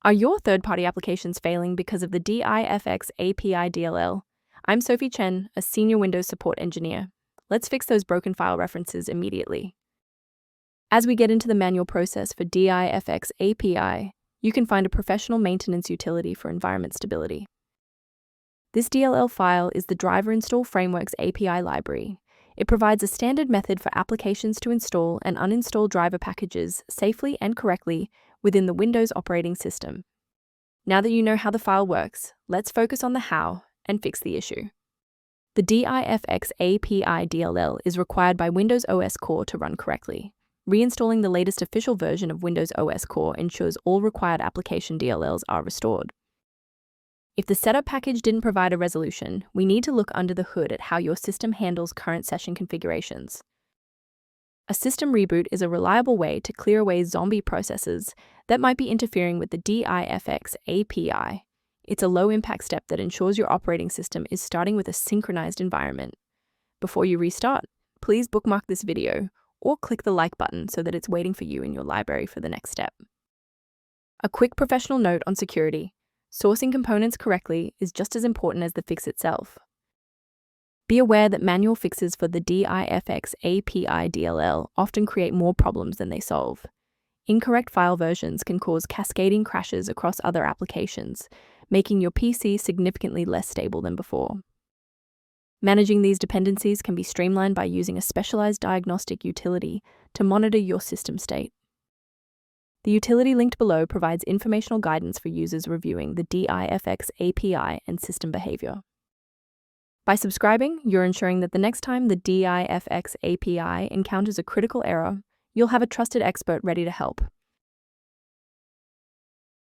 Are your third-party applications failing because of the Difxapi.dll? I'm Sophie Chen, a senior Windows support engineer. Let's fix those broken file references immediately. As we get into the manual process for Difxapi, you can find a professional maintenance utility for environment stability. This DLL file is the Driver Install Framework's API library. It provides a standard method for applications to install and uninstall driver packages safely and correctly within the Windows operating system. Now that you know how the file works, let's focus on the how and fix the issue. The Difxapi.dll is required by Windows OS Core to run correctly. Reinstalling the latest official version of Windows OS Core ensures all required application DLLs are restored. If the setup package didn't provide a resolution, we need to look under the hood at how your system handles current session configurations. A system reboot is a reliable way to clear away zombie processes that might be interfering with the Difxapi. It's a low-impact step that ensures your operating system is starting with a synchronized environment. Before you restart, please bookmark this video or click the like button so that it's waiting for you in your library for the next step. A quick professional note on security. Sourcing components correctly is just as important as the fix itself. Be aware that manual fixes for the Difxapi.dll often create more problems than they solve. Incorrect file versions can cause cascading crashes across other applications, making your PC significantly less stable than before. Managing these dependencies can be streamlined by using a specialized diagnostic utility to monitor your system state. The utility linked below provides informational guidance for users reviewing the Difxapi and system behavior. By subscribing, you're ensuring that the next time the Difxapi encounters a critical error, you'll have a trusted expert ready to help.